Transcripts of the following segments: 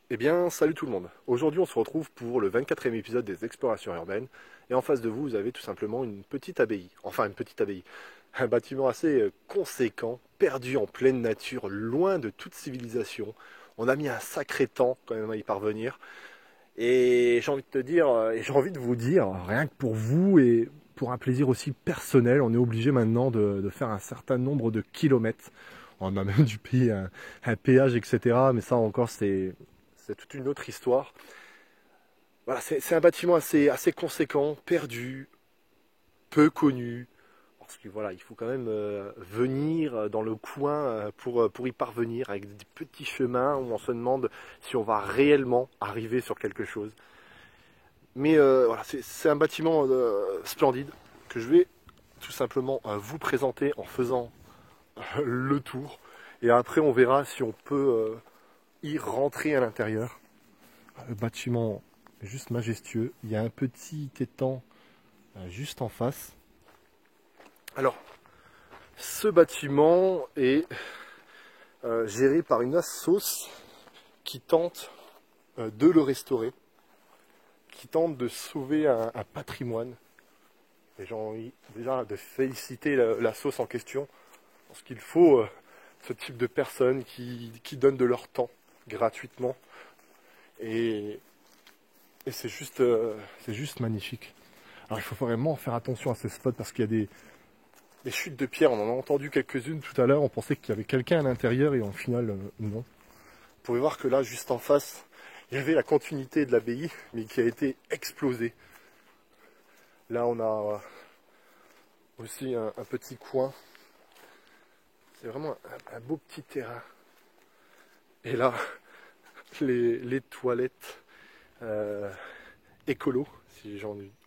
Eh bien, salut tout le monde. Aujourd'hui, on se retrouve pour le 24e épisode des Explorations urbaines. Et en face de vous, vous avez tout simplement une petite abbaye. Enfin, une petite abbaye. Un bâtiment assez conséquent, perdu en pleine nature, loin de toute civilisation. On a mis un sacré temps quand même à y parvenir. Et j'ai envie de te dire, et j'ai envie de vous dire, rien que pour vous et pour un plaisir aussi personnel, on est obligé maintenant de faire un certain nombre de kilomètres. On a même dû payer un péage, etc. Mais ça encore, c'est toute une autre histoire. Voilà, c'est un bâtiment assez conséquent, perdu, peu connu. Parce que voilà, il faut quand même venir dans le coin pour y parvenir avec des petits chemins où on se demande si on va réellement arriver sur quelque chose. Mais voilà, c'est un bâtiment splendide que je vais tout simplement vous présenter en faisant le tour. Et après, on verra si on peut y rentrer à l'intérieur. Le bâtiment est juste majestueux. Il y a un petit étang juste en face. Alors, ce bâtiment est géré par une association qui tente de le restaurer, qui tente de sauver un patrimoine. Et j'ai envie déjà de féliciter la sauce en question, parce qu'il faut ce type de personnes qui donnent de leur temps gratuitement. Et, et c'est juste magnifique. Alors il faut vraiment faire attention à ce spot parce qu'il y a des chutes de pierre. On en a entendu quelques-unes tout à l'heure. On pensait qu'il y avait quelqu'un à l'intérieur et en final, non. Vous pouvez voir que là, juste en face, il y avait la continuité de l'abbaye, mais qui a été explosée. Là, on a aussi un petit coin. C'est vraiment un beau petit terrain. Et là, les toilettes écolo, si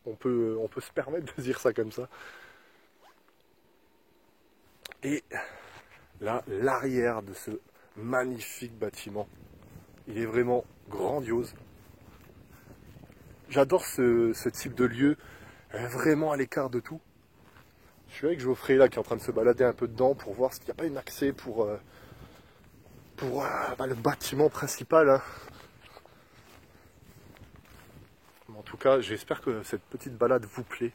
on peut se permettre de dire ça comme ça. Et là, l'arrière de ce magnifique bâtiment, il est vraiment grandiose. J'adore ce type de lieu, vraiment à l'écart de tout. Je suis avec Geoffrey là qui est en train de se balader un peu dedans pour voir s'il n'y a pas un accès pour le bâtiment principal. Hein. En tout cas, j'espère que cette petite balade vous plaît.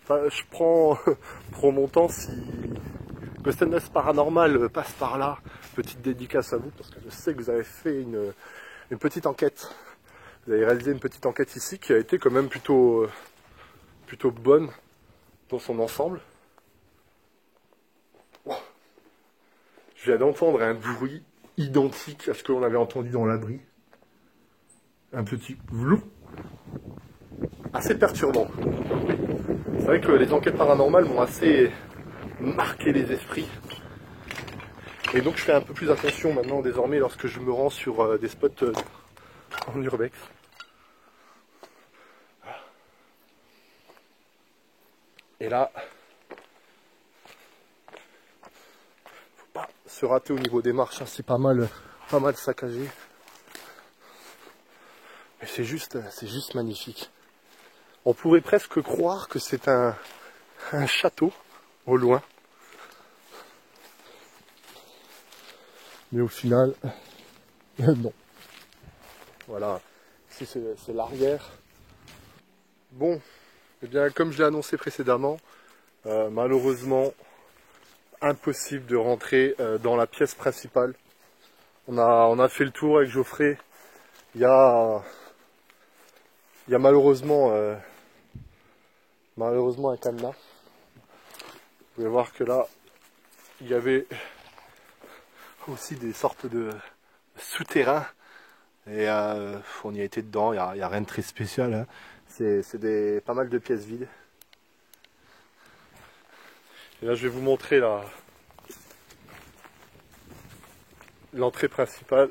Je prends mon temps si le Stand-Up Paranormal passe par là. Petite dédicace à vous parce que je sais que vous avez fait une petite enquête. Vous avez réalisé une petite enquête ici qui a été quand même plutôt bonne dans son ensemble. Oh. Je viens d'entendre un bruit identique à ce que l'on avait entendu dans l'abri. Un petit vlou. Assez perturbant. C'est vrai que les enquêtes paranormales m'ont assez marqué les esprits. Et donc je fais un peu plus attention maintenant désormais lorsque je me rends sur des spots en urbex. Et là, faut pas se rater au niveau des marches, hein. C'est pas mal saccagé. Mais c'est juste magnifique. On pourrait presque croire que c'est un château au loin. Mais au final, non. Voilà, ici c'est l'arrière. Bon, eh bien comme je l'ai annoncé précédemment, malheureusement, impossible de rentrer dans la pièce principale. On a fait le tour avec Geoffrey. Il y a malheureusement un cadenas. Vous pouvez voir que là, il y avait aussi des sortes de souterrains. Et on y a été dedans, il n'y a rien de très spécial. Hein. C'est pas mal de pièces vides. Et là, je vais vous montrer l'entrée principale.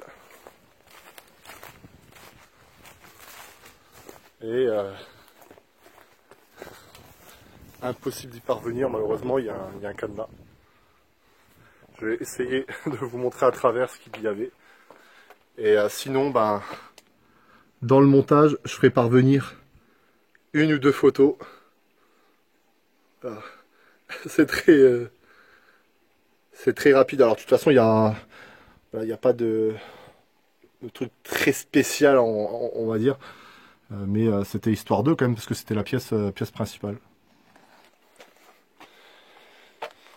Et impossible d'y parvenir, malheureusement, il y a un cadenas. Je vais essayer de vous montrer à travers ce qu'il y avait. Et sinon, dans le montage, je ferai parvenir une ou deux photos. C'est très rapide. Alors, de toute façon, Il n'y a pas de truc très spécial, on va dire. Mais c'était Histoire 2 quand même, parce que c'était la pièce principale.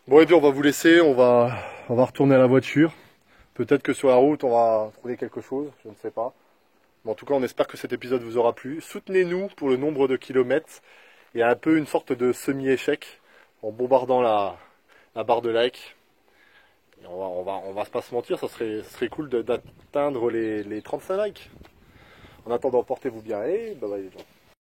Bon, et bien on va vous laisser, on va retourner à la voiture. Peut-être que sur la route, on va trouver quelque chose, je ne sais pas. Mais en tout cas, on espère que cet épisode vous aura plu. Soutenez-nous pour le nombre de kilomètres. Il y a un peu une sorte de semi-échec en bombardant la barre de like. Et on va pas se mentir, ça serait cool d'atteindre les 35 likes. En attendant, portez-vous bien et bye bye les gens.